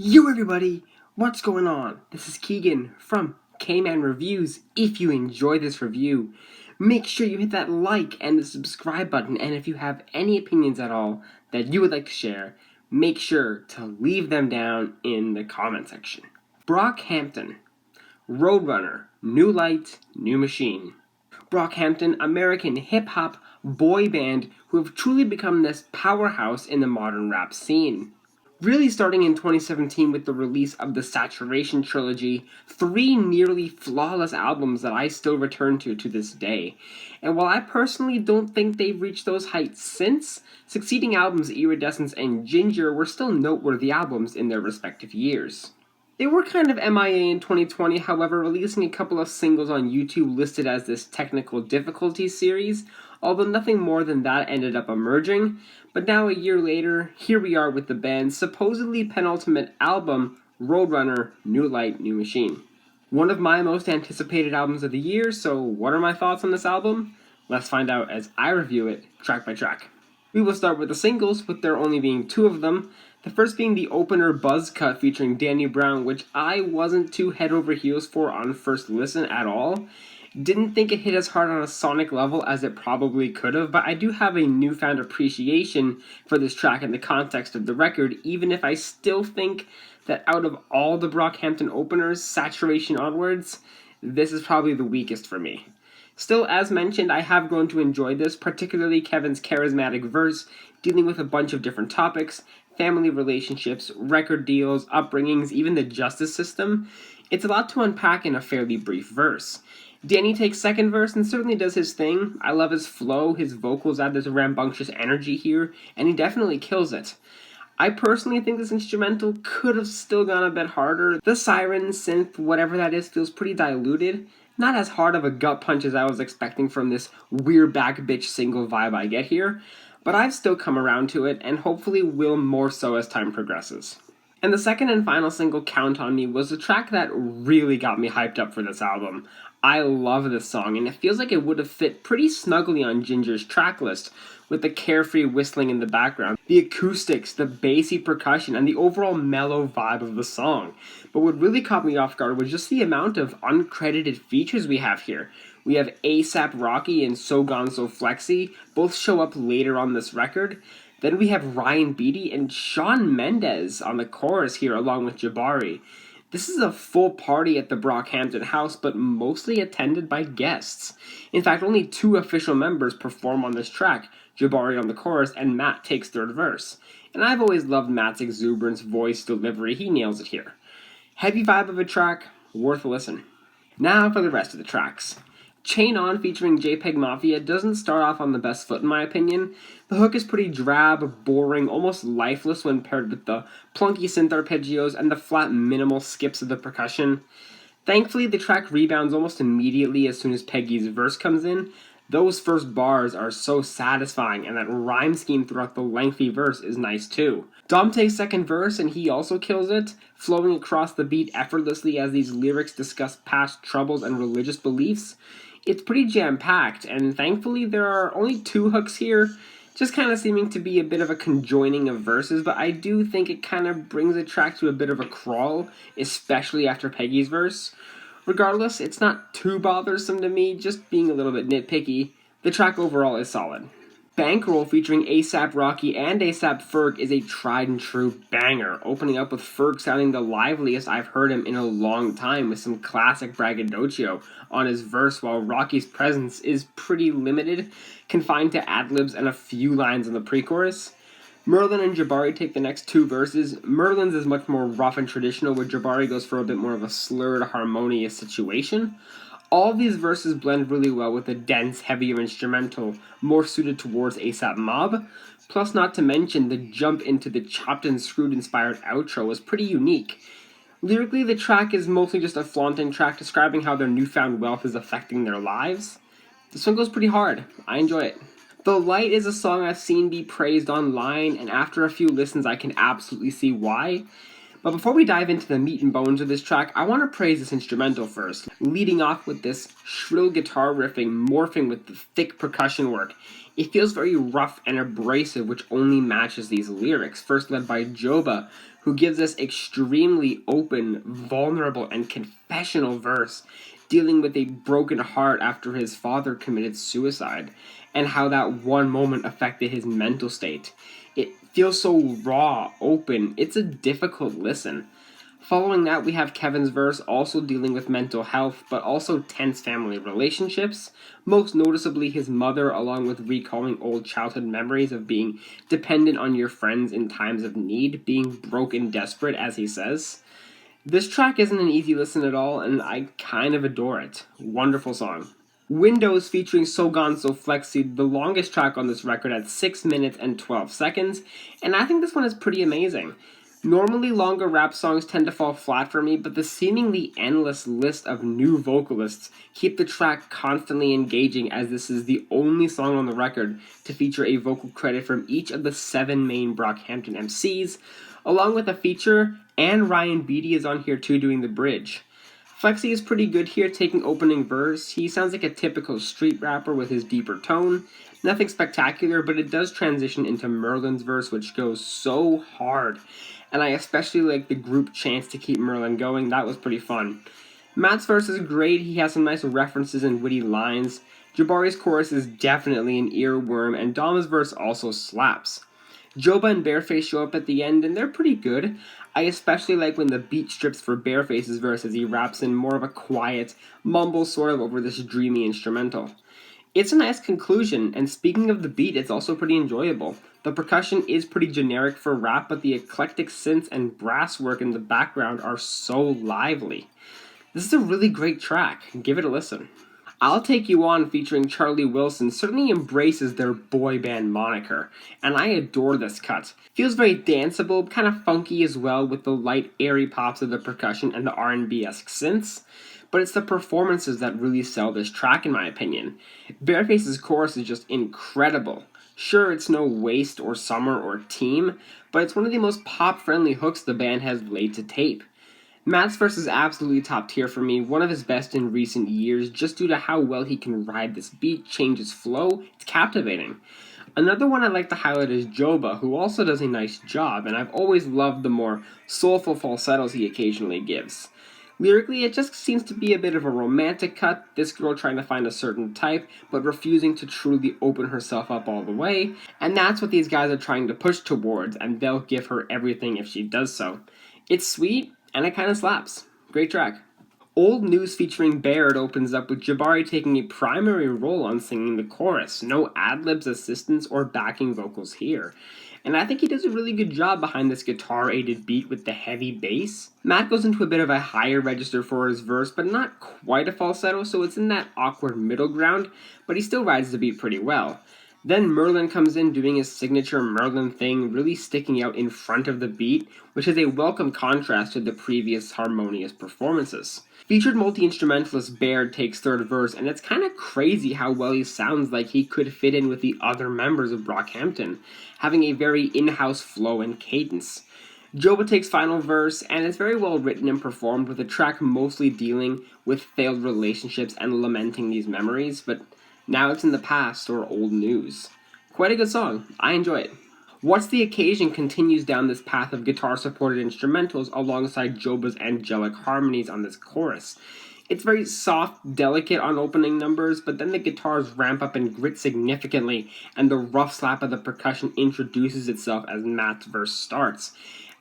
Yo everybody, what's going on? This is Keegan from Kman Reviews. If you enjoy this review, make sure you hit that like and the subscribe button, and if you have any opinions at all that you would like to share, make sure to leave them down in the comment section. Brockhampton, Roadrunner, new light, new machine. Brockhampton, American hip-hop boy band who have truly become this powerhouse in the modern rap scene. Really starting in 2017 with the release of the Saturation trilogy, 3 nearly flawless albums that I still return to this day. And while I personally don't think they've reached those heights since, succeeding albums Iridescence and Ginger were still noteworthy albums in their respective years. They were kind of MIA in 2020, however, releasing a couple of singles on YouTube listed as this technical difficulties series, although nothing more than that ended up emerging. But now a year later, here we are with the band's supposedly penultimate album, Roadrunner, New Light, New Machine. One of my most anticipated albums of the year, so what are my thoughts on this album? Let's find out as I review it, track by track. We will start with the singles, with there only being 2 of them. The first being the opener Buzz Cut featuring Danny Brown, which I wasn't too head over heels for on first listen at all. Didn't think it hit as hard on a sonic level as it probably could have, but I do have a newfound appreciation for this track in the context of the record, even if I still think that out of all the Brockhampton openers, Saturation onwards, this is probably the weakest for me. Still, as mentioned, I have grown to enjoy this, particularly Kevin's charismatic verse, dealing with a bunch of different topics, family relationships, record deals, upbringings, even the justice system. It's a lot to unpack in a fairly brief verse. Danny takes second verse and certainly does his thing. I love his flow, his vocals add this rambunctious energy here, and he definitely kills it. I personally think this instrumental could have still gone a bit harder. The siren, synth, whatever that is, feels pretty diluted. Not as hard of a gut punch as I was expecting from this We're Back Bitch single vibe I get here, but I've still come around to it, and hopefully will more so as time progresses. And the second and final single, Count On Me, was the track that really got me hyped up for this album. I love this song, and it feels like it would have fit pretty snugly on Ginger's track list, with the carefree whistling in the background, the acoustics, the bassy percussion, and the overall mellow vibe of the song. But what really caught me off guard was just the amount of uncredited features we have here. We have A$AP Rocky and So Gone So Flexy, both show up later on this record. Then we have Ryan Beatty and Shawn Mendes on the chorus here along with Jabari. This is a full party at the Brockhampton house, but mostly attended by guests. In fact, only 2 official members perform on this track, Jabari on the chorus and Matt takes third verse. And I've always loved Matt's exuberance, voice, delivery, he nails it here. Heavy vibe of a track, worth a listen. Now for the rest of the tracks. Chain On featuring JPEG Mafia doesn't start off on the best foot in my opinion. The hook is pretty drab, boring, almost lifeless when paired with the plunky synth arpeggios and the flat minimal skips of the percussion. Thankfully, the track rebounds almost immediately as soon as Peggy's verse comes in. Those first bars are so satisfying, and that rhyme scheme throughout the lengthy verse is nice too. Dom takes second verse and he also kills it, flowing across the beat effortlessly as these lyrics discuss past troubles and religious beliefs. It's pretty jam-packed, and thankfully there are only 2 hooks here, just kind of seeming to be a bit of a conjoining of verses, but I do think it kind of brings the track to a bit of a crawl, especially after Peggy's verse. Regardless, it's not too bothersome to me, just being a little bit nitpicky. The track overall is solid. BANKROLL featuring A$AP Rocky and A$AP Ferg is a tried and true banger, opening up with Ferg sounding the liveliest I've heard him in a long time with some classic braggadocio on his verse, while Rocky's presence is pretty limited, confined to ad-libs and a few lines in the pre-chorus. Merlin and Jabari take the next 2 verses. Merlin's is much more rough and traditional, where Jabari goes for a bit more of a slurred, harmonious situation. All these verses blend really well with a dense, heavier instrumental, more suited towards A$AP Mob. Plus, not to mention, the jump into the chopped and screwed inspired outro was pretty unique. Lyrically, the track is mostly just a flaunting track describing how their newfound wealth is affecting their lives. This one goes pretty hard. I enjoy it. The Light is a song I've seen be praised online, and after a few listens I can absolutely see why. But before we dive into the meat and bones of this track, I want to praise this instrumental first, leading off with this shrill guitar riffing morphing with the thick percussion work. It feels very rough and abrasive, which only matches these lyrics, first led by Joba, who gives us extremely open, vulnerable, and confessional verse, dealing with a broken heart after his father committed suicide, and how that one moment affected his mental state. It feels so raw, open, it's a difficult listen. Following that, we have Kevin's verse also dealing with mental health, but also tense family relationships, most noticeably his mother, along with recalling old childhood memories of being dependent on your friends in times of need, being broke and desperate, as he says. This track isn't an easy listen at all, and I kind of adore it. Wonderful song. Windows featuring So Gone So Flexi, the longest track on this record at 6 minutes and 12 seconds, and I think this one is pretty amazing. Normally, longer rap songs tend to fall flat for me, but the seemingly endless list of new vocalists keep the track constantly engaging, as this is the only song on the record to feature a vocal credit from each of the 7 main Brockhampton MCs, along with a feature, and Ryan Beatty is on here too doing the bridge. Flexi is pretty good here, taking opening verse. He sounds like a typical street rapper with his deeper tone. Nothing spectacular, but it does transition into Merlin's verse, which goes so hard. And I especially like the group chants to keep Merlin going. That was pretty fun. Matt's verse is great. He has some nice references and witty lines. Jabari's chorus is definitely an earworm, and Dama's verse also slaps. Joba and Bareface show up at the end, and they're pretty good. I especially like when the beat strips for Bareface's verse as he raps in more of a quiet, mumble sort of over this dreamy instrumental. It's a nice conclusion, and speaking of the beat, it's also pretty enjoyable. The percussion is pretty generic for rap, but the eclectic synths and brass work in the background are so lively. This is a really great track. Give it a listen. I'll Take You On featuring Charlie Wilson certainly embraces their boy band moniker, and I adore this cut. Feels very danceable, kind of funky as well with the light airy pops of the percussion and the R&B-esque synths, but it's the performances that really sell this track in my opinion. Bareface's chorus is just incredible. Sure, it's no Waste or Summer or Team, but it's one of the most pop-friendly hooks the band has laid to tape. Matt's verse is absolutely top tier for me, one of his best in recent years, just due to how well he can ride this beat, change his flow, it's captivating. Another one I'd like to highlight is Joba, who also does a nice job, and I've always loved the more soulful falsettos he occasionally gives. Lyrically, it just seems to be a bit of a romantic cut, this girl trying to find a certain type, but refusing to truly open herself up all the way, and that's what these guys are trying to push towards, and they'll give her everything if she does so. It's sweet, and it kind of slaps. Great track. Old News featuring Baird opens up with Jabari taking a primary role on singing the chorus, no ad-libs, assistance, or backing vocals here. And I think he does a really good job behind this guitar-aided beat with the heavy bass. Matt goes into a bit of a higher register for his verse, but not quite a falsetto, so it's in that awkward middle ground, but he still rides the beat pretty well. Then Merlin comes in doing his signature Merlin thing, really sticking out in front of the beat, which is a welcome contrast to the previous harmonious performances. Featured multi-instrumentalist Baird takes third verse, and it's kind of crazy how well he sounds like he could fit in with the other members of Brockhampton, having a very in-house flow and cadence. Joba takes final verse, and it's very well written and performed, with the track mostly dealing with failed relationships and lamenting these memories, but now it's in the past or old news. Quite a good song. I enjoy it. What's the Occasion continues down this path of guitar-supported instrumentals alongside Joba's angelic harmonies on this chorus. It's very soft, delicate on opening numbers, but then the guitars ramp up and grit significantly, and the rough slap of the percussion introduces itself as Matt's verse starts.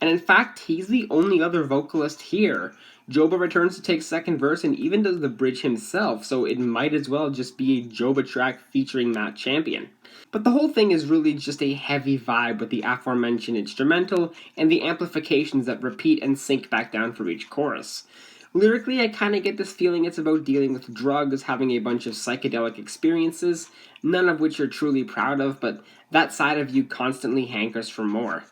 And in fact, he's the only other vocalist here. Joba returns to take second verse and even does the bridge himself, so it might as well just be a Joba track featuring Matt Champion. But the whole thing is really just a heavy vibe with the aforementioned instrumental and the amplifications that repeat and sink back down for each chorus. Lyrically, I kind of get this feeling it's about dealing with drugs, having a bunch of psychedelic experiences, none of which you're truly proud of, but that side of you constantly hankers for more.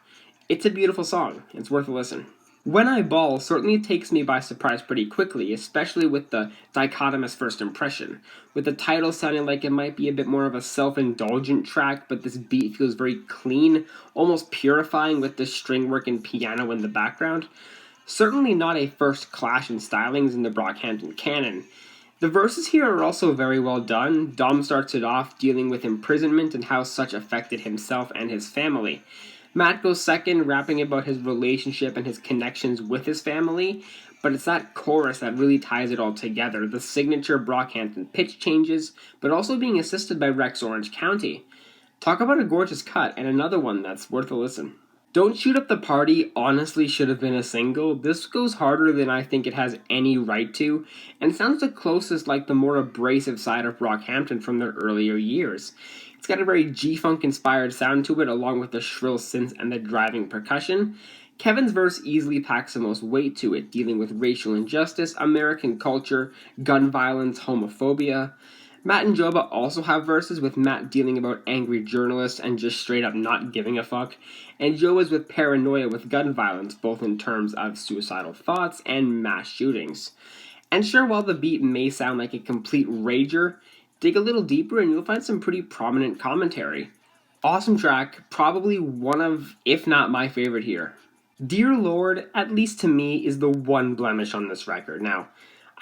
It's a beautiful song. It's worth a listen. When I Ball certainly takes me by surprise pretty quickly, especially with the dichotomous first impression, with the title sounding like it might be a bit more of a self-indulgent track, but this beat feels very clean, almost purifying with the string work and piano in the background. Certainly not a first clash in stylings in the Brockhampton canon. The verses here are also very well done. Dom starts it off dealing with imprisonment and how such affected himself and his family. Matt goes second, rapping about his relationship and his connections with his family, but it's that chorus that really ties it all together. The signature Brockhampton pitch changes, but also being assisted by Rex Orange County. Talk about a gorgeous cut, and another one that's worth a listen. Don't Shoot Up the Party honestly should have been a single. This goes harder than I think it has any right to, and sounds the closest like the more abrasive side of Brockhampton from their earlier years. It's got a very G-Funk inspired sound to it, along with the shrill synths and the driving percussion. Kevin's verse easily packs the most weight to it, dealing with racial injustice, American culture, gun violence, homophobia. Matt and Joba also have verses, with Matt dealing about angry journalists and just straight up not giving a fuck, and Joba's with paranoia with gun violence, both in terms of suicidal thoughts and mass shootings. And sure, while the beat may sound like a complete rager, dig a little deeper and you'll find some pretty prominent commentary. Awesome track, probably one of, if not my favorite here. Dear Lord, at least to me, is the one blemish on this record. Now,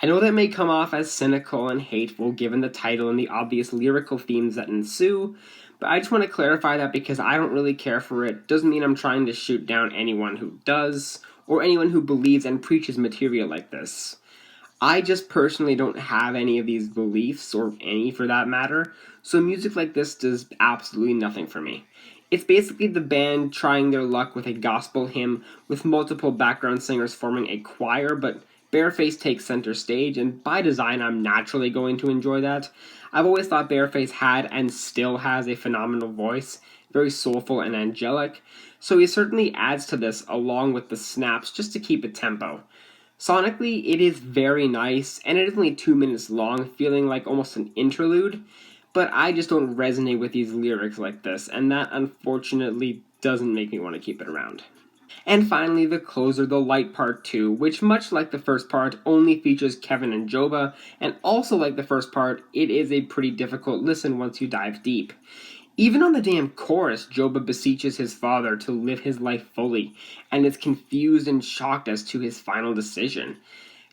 I know that may come off as cynical and hateful given the title and the obvious lyrical themes that ensue, but I just want to clarify that because I don't really care for it doesn't mean I'm trying to shoot down anyone who does, or anyone who believes and preaches material like this. I just personally don't have any of these beliefs, or any for that matter, so music like this does absolutely nothing for me. It's basically the band trying their luck with a gospel hymn with multiple background singers forming a choir, but Bareface takes center stage, and by design I'm naturally going to enjoy that. I've always thought Bareface had and still has a phenomenal voice, very soulful and angelic, so he certainly adds to this along with the snaps just to keep it tempo. Sonically, it is very nice, and it is only 2 minutes long, feeling like almost an interlude, but I just don't resonate with these lyrics like this, and that unfortunately doesn't make me want to keep it around. And finally, the closer, the light part 2, which much like the first part, only features Kevin and Joba, and also like the first part, it is a pretty difficult listen once you dive deep. Even on the damn chorus, Joba beseeches his father to live his life fully, and is confused and shocked as to his final decision.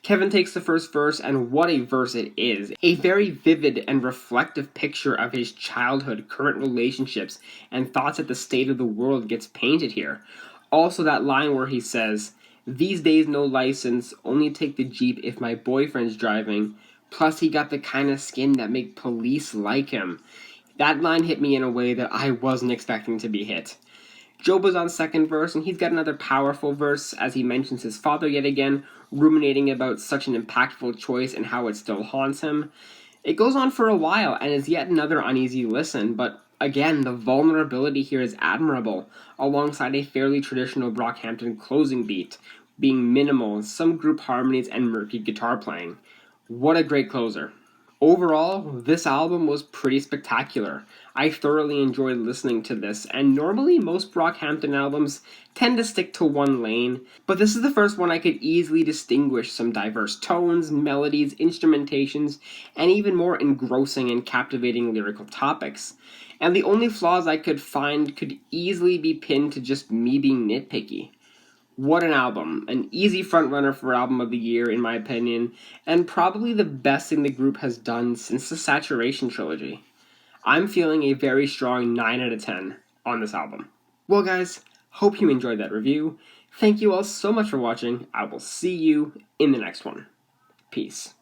Kevin takes the first verse, and what a verse it is. A very vivid and reflective picture of his childhood, current relationships, and thoughts at the state of the world gets painted here. Also that line where he says, "These days no license, only take the Jeep if my boyfriend's driving, plus he got the kind of skin that make police like him." That line hit me in a way that I wasn't expecting to be hit. Joba's on second verse, and he's got another powerful verse as he mentions his father yet again, ruminating about such an impactful choice and how it still haunts him. It goes on for a while and is yet another uneasy listen, but again, the vulnerability here is admirable, alongside a fairly traditional Brockhampton closing beat, being minimal, some group harmonies and murky guitar playing. What a great closer. Overall, this album was pretty spectacular. I thoroughly enjoyed listening to this, and normally most Brockhampton albums tend to stick to one lane, but this is the first one I could easily distinguish some diverse tones, melodies, instrumentations, and even more engrossing and captivating lyrical topics. And the only flaws I could find could easily be pinned to just me being nitpicky. What an album. An easy frontrunner for Album of the Year, in my opinion, and probably the best thing the group has done since the Saturation trilogy. I'm feeling a very strong 9 out of 10 on this album. Well guys, hope you enjoyed that review. Thank you all so much for watching. I will see you in the next one. Peace.